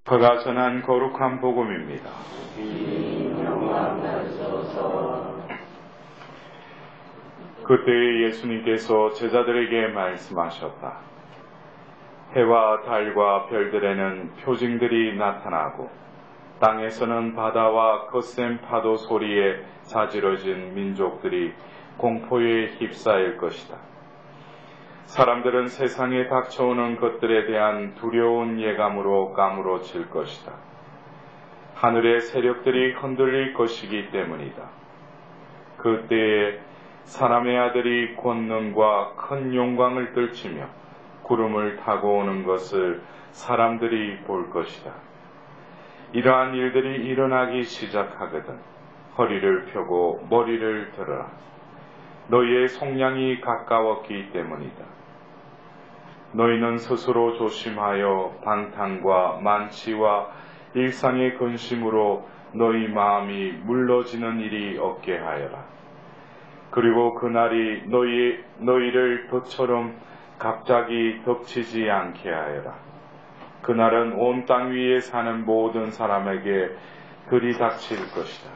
그가 전한 거룩한 복음입니다. 그때 예수님께서 제자들에게 말씀하셨다. 해와 달과 별들에는 표징들이 나타나고 땅에서는 바다와 거센 파도 소리에 자지러진 민족들이 공포에 휩싸일 것이다. 사람들은 세상에 닥쳐오는 것들에 대한 두려운 예감으로 까무러칠 것이다. 하늘의 세력들이 흔들릴 것이기 때문이다. 그때에 사람의 아들이 권능과 큰 영광을 떨치며 구름을 타고 오는 것을 사람들이 볼 것이다. 이러한 일들이 일어나기 시작하거든 허리를 펴고 머리를 들어라. 너희의 속량이 가까웠기 때문이다. 너희는 스스로 조심하여 방탕과 만취와 일상의 근심으로 너희 마음이 물러지는 일이 없게 하여라. 그리고 그날이 너희를 덫처럼 갑자기 덮치지 않게 하여라. 그날은 온 땅 위에 사는 모든 사람에게 들이닥칠 것이다.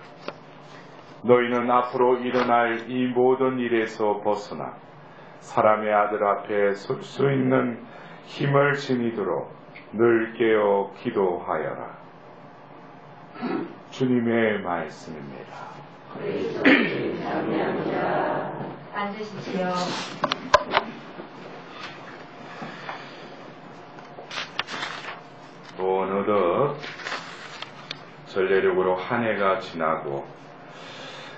너희는 앞으로 일어날 이 모든 일에서 벗어나 사람의 아들 앞에 설 수 있는 힘을 지니도록 늘 깨어 기도하여라. 주님의 말씀입니다. 앉으십시오. 어느덧 전례력으로 한 해가 지나고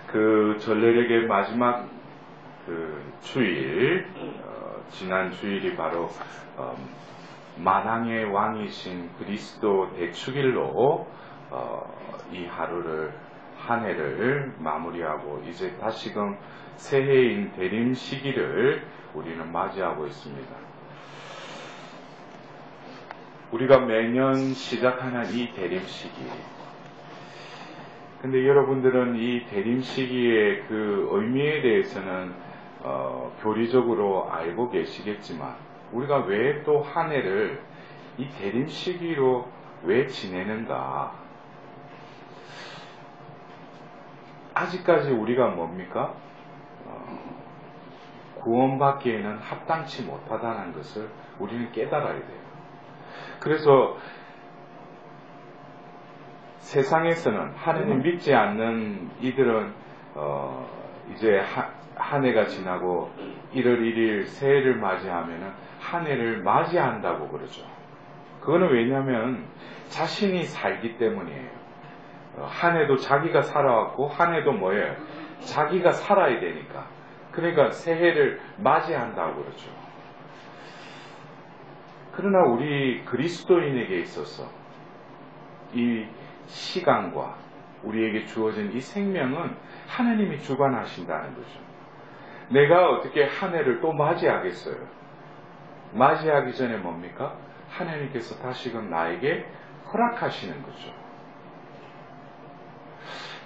그 전례력의 마지막 주일, 지난 주일이 바로 만왕의 왕이신 그리스도 대축일로 이 하루를 한 해를 마무리하고 이제 다시금 새해인 대림 시기를 우리는 맞이하고 있습니다. 우리가 매년 시작하는 이 대림 시기, 근데 여러분들은 이 대림 시기의 그 의미에 대해서는 교리적으로 알고 계시겠지만 우리가 왜 또 한 해를 이 대림 시기로 왜 지내는가? 아직까지 우리가 뭡니까? 구원받기에는 합당치 못하다는 것을 우리는 깨달아야 돼요. 그래서 세상에서는 하나님 믿지 않는 이들은 이제 한 해가 지나고 1월 1일 새해를 맞이하면 한 해를 맞이한다고 그러죠. 그거는 왜냐하면 자신이 살기 때문이에요. 한 해도 자기가 살아왔고 한 해도 뭐예요? 자기가 살아야 되니까. 그러니까 새해를 맞이한다고 그러죠. 그러나 우리 그리스도인에게 있어서 이 시간과 우리에게 주어진 이 생명은 하나님이 주관하신다는 거죠. 내가 어떻게 한 해를 또 맞이하겠어요? 맞이하기 전에 뭡니까? 하나님께서 다시금 나에게 허락하시는 거죠.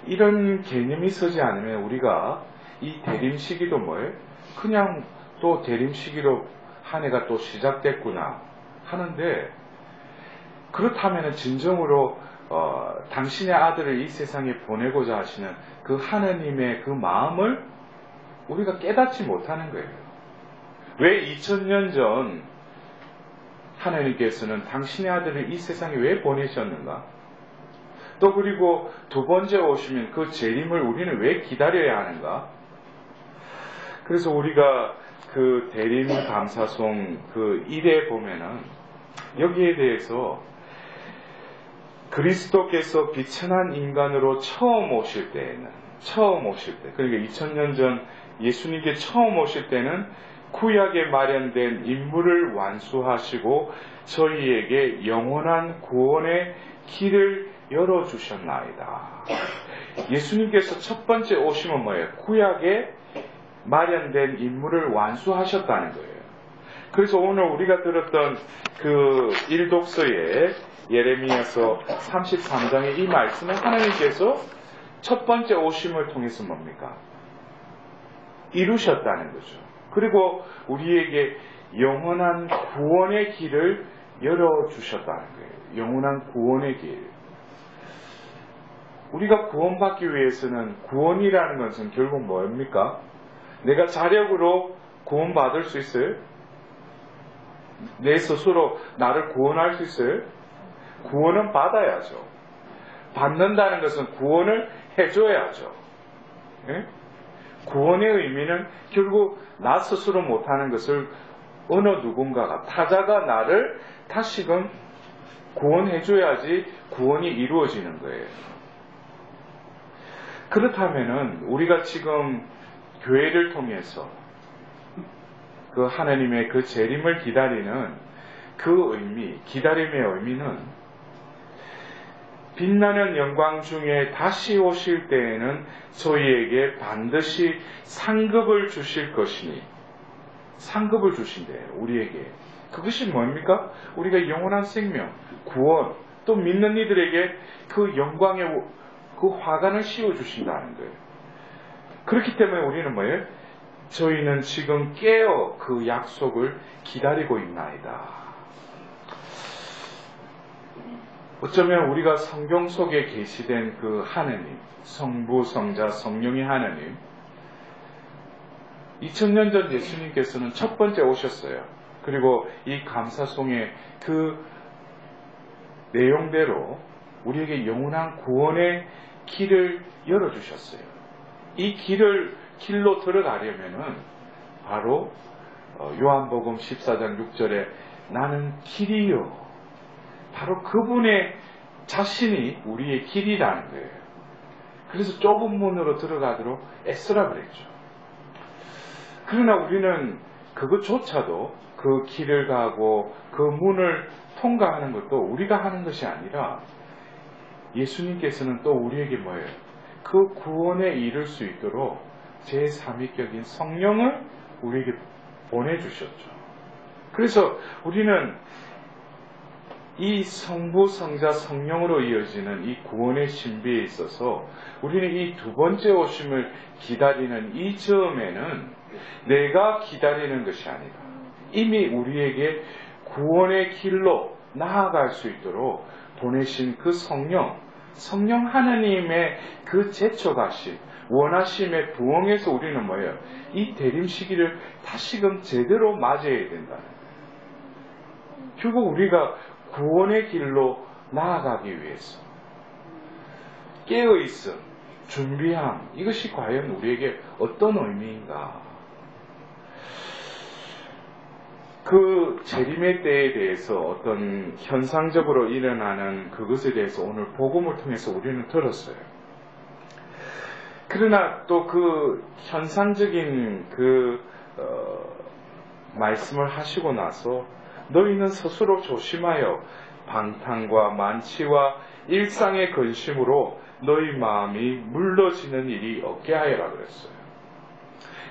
이런 개념이 서지 않으면 우리가 이 대림 시기도 뭐예요? 그냥 또 대림 시기로 한 해가 또 시작됐구나 하는데, 그렇다면 진정으로 당신의 아들을 이 세상에 보내고자 하시는 그 하나님의 그 마음을 우리가 깨닫지 못하는 거예요. 왜 2000년 전 하나님께서는 당신의 아들을 이 세상에 왜 보내셨는가? 또 그리고 두 번째 오시면 그 재림을 우리는 왜 기다려야 하는가? 그래서 우리가 그 대림 감사송 그 1에 보면은 여기에 대해서 그리스도께서 비천한 인간으로 처음 오실 때, 그러니까 2000년 전 예수님께 처음 오실 때는 구약에 마련된 임무를 완수하시고 저희에게 영원한 구원의 길을 열어주셨나이다. 예수님께서 첫 번째 오심은 뭐예요? 구약에 마련된 임무를 완수하셨다는 거예요. 그래서 오늘 우리가 들었던 그 일독서에 예레미야서 33장의 이 말씀은 하나님께서 첫 번째 오심을 통해서 뭡니까? 이루셨다는 거죠. 그리고 우리에게 영원한 구원의 길을 열어주셨다는 거예요. 영원한 구원의 길. 우리가 구원받기 위해서는 구원이라는 것은 결국 뭐입니까? 내가 자력으로 구원받을 수 있어요? 내 스스로 나를 구원할 수 있어요? 구원은 받아야죠. 받는다는 것은 구원을 해줘야죠. 예? 구원의 의미는 결국 나 스스로 못하는 것을 어느 누군가가, 타자가 나를 다시금 구원해줘야지 구원이 이루어지는 거예요. 그렇다면은 우리가 지금 교회를 통해서 그 하나님의 그 재림을 기다리는 그 의미, 기다림의 의미는 빛나는 영광 중에 다시 오실 때에는 저희에게 반드시 상급을 주실 것이니, 상급을 주신대요. 우리에게. 그것이 뭡니까? 우리가 영원한 생명, 구원, 또 믿는 이들에게 그 영광의 그 화관을 씌워주신다는 거예요. 그렇기 때문에 우리는 뭐예요? 저희는 지금 깨어 그 약속을 기다리고 있나이다. 어쩌면 우리가 성경 속에 계시된 그 하나님, 성부, 성자, 성령의 하나님, 2000년 전 예수님께서는 첫 번째 오셨어요. 그리고 이 감사송의 그 내용대로 우리에게 영원한 구원의 길을 열어주셨어요. 이 길로 들어가려면은 바로 요한복음 14장 6절에 나는 길이요. 바로 그분의 자신이 우리의 길이라는 거예요. 그래서 좁은 문으로 들어가도록 애쓰라 그랬죠. 그러나 우리는 그것조차도 그 길을 가고 그 문을 통과하는 것도 우리가 하는 것이 아니라 예수님께서는 또 우리에게 뭐예요? 그 구원에 이를 수 있도록 제3위격인 성령을 우리에게 보내주셨죠. 그래서 우리는 이 성부, 성자, 성령으로 이어지는 이 구원의 신비에 있어서 우리는 이 두 번째 오심을 기다리는 이 점에는 내가 기다리는 것이 아니라 이미 우리에게 구원의 길로 나아갈 수 있도록 보내신 그 성령 하나님의 그 제초가심, 원하심의 부응에서 우리는 뭐예요? 이 대림 시기를 다시금 제대로 맞이해야 된다는 거예요. 결국 우리가 구원의 길로 나아가기 위해서 깨어있음, 준비함, 이것이 과연 우리에게 어떤 의미인가? 그 재림의 때에 대해서 어떤 현상적으로 일어나는 그것에 대해서 오늘 복음을 통해서 우리는 들었어요. 그러나 또 그 현상적인 말씀을 하시고 나서 너희는 스스로 조심하여 방탕과 만취와 일상의 근심으로 너희 마음이 물러지는 일이 없게 하여라 그랬어요.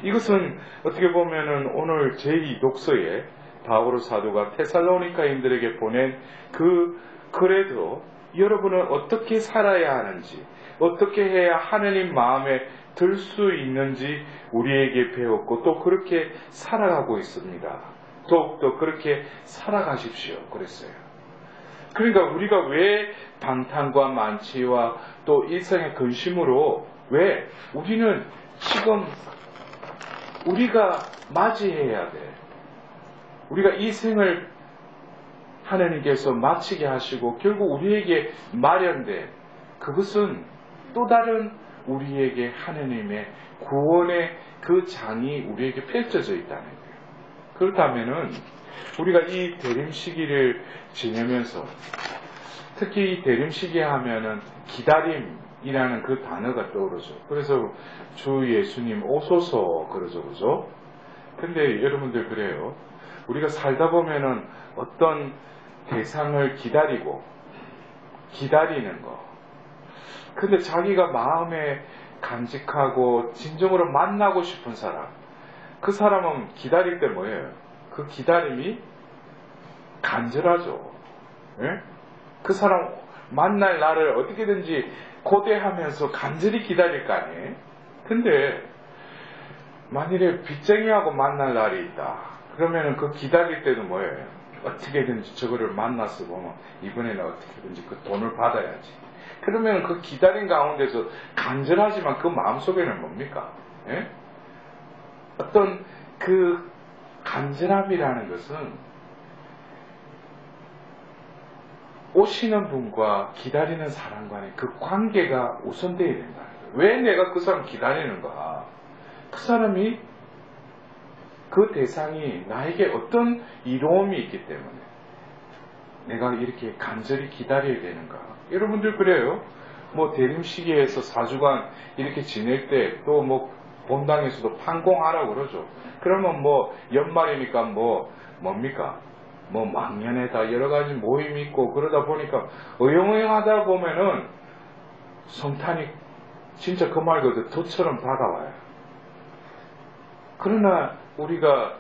이것은 어떻게 보면은 오늘 제2독서에 바오로 사도가 테살로니가인들에게 보낸 그 글에도 여러분은 어떻게 살아야 하는지, 어떻게 해야 하느님 마음에 들 수 있는지 우리에게 배웠고 또 그렇게 살아가고 있습니다. 더욱더 그렇게 살아가십시오. 그랬어요. 그러니까 우리가 왜 방탕과 만취와 또 일상의 근심으로 왜 우리는 지금 우리가 맞이해야 돼. 우리가 이 생을 하나님께서 마치게 하시고 결국 우리에게 마련된 그것은 또 다른 우리에게 하나님의 구원의 그 장이 우리에게 펼쳐져 있다는 거예요. 그렇다면은 우리가 이 대림 시기를 지내면서 특히 이 대림 시기 하면은 기다림이라는 그 단어가 떠오르죠. 그래서 주 예수님 오소서 그러죠, 그죠? 근데 여러분들 그래요. 우리가 살다 보면은 어떤 대상을 기다리는 거. 근데 자기가 마음에 간직하고 진정으로 만나고 싶은 사람, 그 사람은 기다릴 때 뭐예요? 그 기다림이 간절하죠. 예? 그 사람 만날 날을 어떻게든지 고대하면서 간절히 기다릴 거 아니에요? 근데 만일에 빚쟁이하고 만날 날이 있다. 그러면은 그 기다릴 때도 뭐예요? 어떻게든지 저거를 만나서 보면 이번에는 어떻게든지 그 돈을 받아야지. 그러면 그 기다린 가운데서 간절하지만 그 마음속에는 뭡니까? 예? 어떤 그 간절함이라는 것은 오시는 분과 기다리는 사람 간의 그 관계가 우선되어야 된다는 거예요. 왜 내가 그 사람 기다리는가? 그 사람이 그 대상이 나에게 어떤 이로움이 있기 때문에 내가 이렇게 간절히 기다려야 되는가? 여러분들 그래요? 뭐 대림 시기에서 4주간 이렇게 지낼 때 또 뭐 본당에서도 판공하라고 그러죠. 그러면 뭐 연말이니까 뭡니까? 뭐 망년에다 여러 가지 모임이 있고 그러다 보니까 어영어영하다 보면은 성탄이 진짜 그 말 그대로 덫처럼 다가와요. 그러나 우리가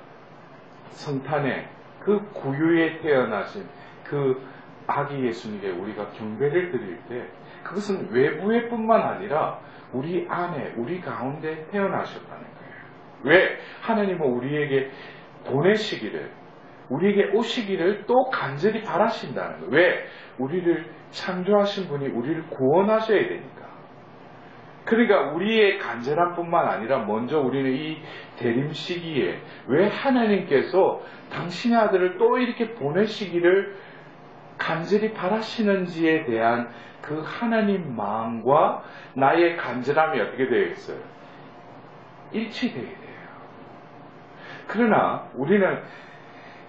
성탄에 그 구유에 태어나신 그 아기 예수님께 우리가 경배를 드릴 때 그것은 외부에 뿐만 아니라 우리 안에 우리 가운데 태어나셨다는 거예요. 왜? 하나님은 우리에게 보내시기를 우리에게 오시기를 또 간절히 바라신다는 거예요. 왜? 우리를 창조하신 분이 우리를 구원하셔야 되니까. 그러니까 우리의 간절함 뿐만 아니라 먼저 우리는 이 대림 시기에 왜 하나님께서 당신의 아들을 또 이렇게 보내시기를 간절히 바라시는지에 대한 그 하나님 마음과 나의 간절함이 어떻게 되어 있어요? 일치되어야 돼요. 그러나 우리는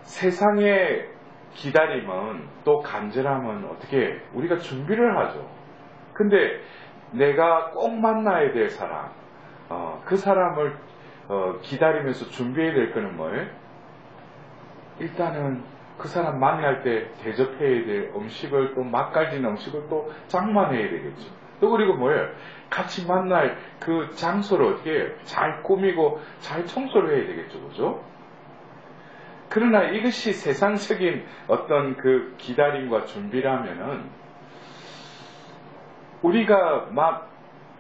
세상의 기다림은 또 간절함은 어떻게 우리가 준비를 하죠. 근데 내가 꼭 만나야 될 사람, 그 사람을 기다리면서 준비해야 될 거는 뭐예요? 일단은 그 사람 만날 때 대접해야 될 음식을 또 맛깔진 음식을 또 장만해야 되겠죠. 또 그리고 뭐예요? 같이 만날 그 장소를 어떻게 해요? 잘 꾸미고 잘 청소를 해야 되겠죠. 그죠? 그러나 이것이 세상적인 어떤 그 기다림과 준비라면은 우리가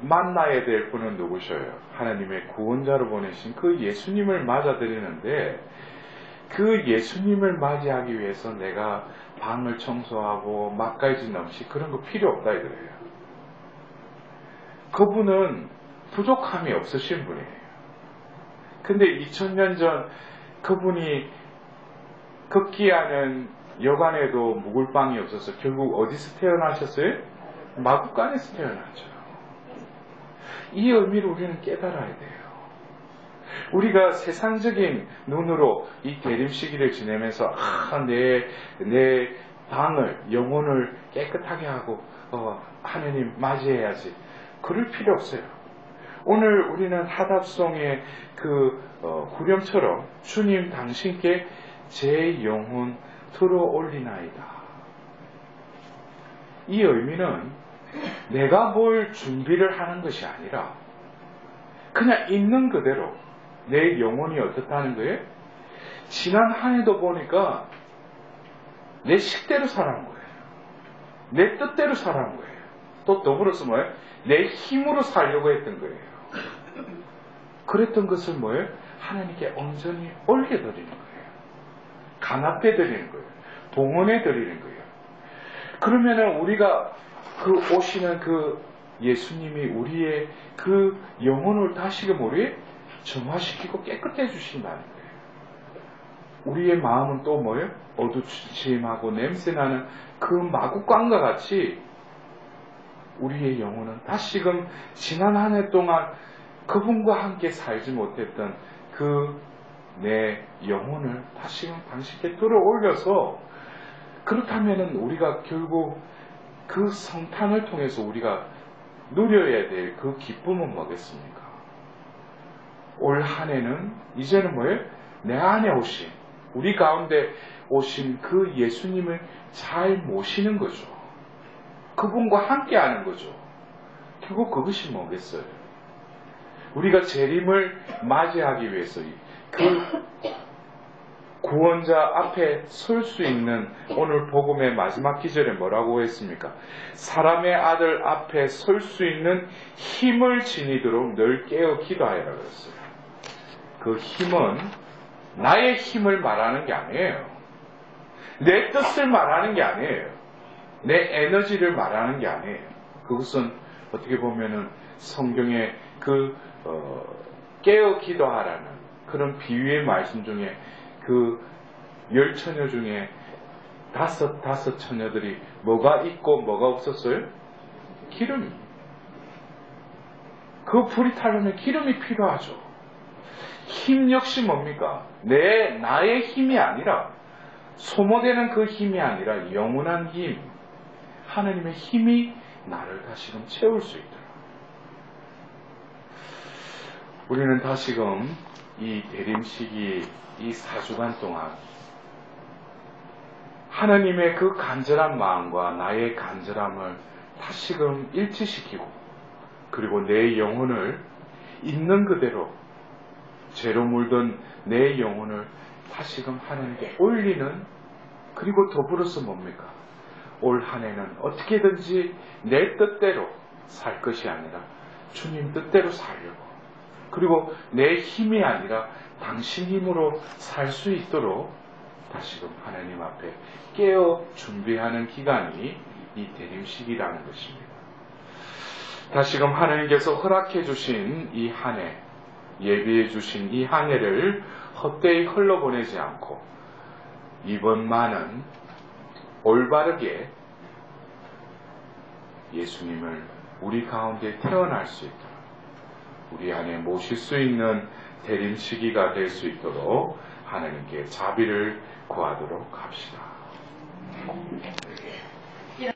만나야 될 분은 누구셔요? 하나님의 구원자로 보내신 그 예수님을 맞아들이는데 그 예수님을 맞이하기 위해서 내가 방을 청소하고 맛깔진 음식 그런 거 필요 없다 이거예요. 그분은 부족함이 없으신 분이에요. 근데 2000년 전 그분이 극기하는 여관에도 묵을 방이 없어서 결국 어디서 태어나셨어요? 마구간에서 태어났죠. 이 의미를 우리는 깨달아야 돼요. 우리가 세상적인 눈으로 이 대림 시기를 지내면서 내 방을 영혼을 깨끗하게 하고 하나님 맞이해야지. 그럴 필요 없어요. 오늘 우리는 하답송의 그 후렴처럼 주님 당신께 제 영혼 들어 올리나이다. 이 의미는 내가 뭘 준비를 하는 것이 아니라 그냥 있는 그대로 내 영혼이 어떻다는 거예요? 지난 한 해도 보니까 내 식대로 살아온 거예요. 내 뜻대로 살아온 거예요. 또 더불어서 뭐예요? 내 힘으로 살려고 했던 거예요. 그랬던 것을 뭐예요? 하나님께 온전히 올려드리는 거예요. 간합해드리는 거예요. 봉헌해드리는 거예요. 그러면은 우리가 그 오시는 그 예수님이 우리의 그 영혼을 다시금 우리 정화시키고 깨끗해 주신다는 거예요. 우리의 마음은 또 뭐예요? 어두침침하고 냄새나는 그 마구간과 같이 우리의 영혼은 다시금 지난 한 해 동안 그분과 함께 살지 못했던 그 내 영혼을 다시금 당신께 들어 올려서 그렇다면은 우리가 결국 그 성탄을 통해서 우리가 누려야 될 그 기쁨은 뭐겠습니까? 올 한 해는 이제는 뭐예요? 내 안에 오신 우리 가운데 오신 그 예수님을 잘 모시는 거죠. 그분과 함께 하는 거죠. 결국 그것이 뭐겠어요? 우리가 재림을 맞이하기 위해서 그 구원자 앞에 설 수 있는 오늘 복음의 마지막 기절에 뭐라고 했습니까? 사람의 아들 앞에 설 수 있는 힘을 지니도록 늘 깨어 기도하여라 그랬어요. 그 힘은 나의 힘을 말하는 게 아니에요. 내 뜻을 말하는 게 아니에요. 내 에너지를 말하는 게 아니에요. 그것은 어떻게 보면은 성경의 깨어 기도하라는 그런 비유의 말씀 중에 그 10처녀 중에 다섯 처녀들이 뭐가 있고 뭐가 없었어요? 기름이. 그 불이 타려면 기름이 필요하죠. 힘 역시 뭡니까? 나의 힘이 아니라, 소모되는 그 힘이 아니라 영원한 힘, 하나님의 힘이 나를 다시금 채울 수 있도록. 우리는 다시금 이 대림 시기, 이 4주간 동안 하나님의 그 간절한 마음과 나의 간절함을 다시금 일치시키고, 그리고 내 영혼을 있는 그대로 죄로 물든 내 영혼을 다시금 하나님께 올리는, 그리고 더불어서 뭡니까? 올 한 해는 어떻게든지 내 뜻대로 살 것이 아니라 주님 뜻대로 살려고, 그리고 내 힘이 아니라 당신 힘으로 살 수 있도록 다시금 하나님 앞에 깨어 준비하는 기간이 이 대림식이라는 것입니다. 다시금 하나님께서 허락해 주신 이 한 해, 예비해 주신 이 한 해를 헛되이 흘러보내지 않고 이번만은 올바르게 예수님을 우리 가운데 태어날 수 있도록, 우리 안에 모실 수 있는 대림 시기가 될 수 있도록 하나님께 자비를 구하도록 합시다.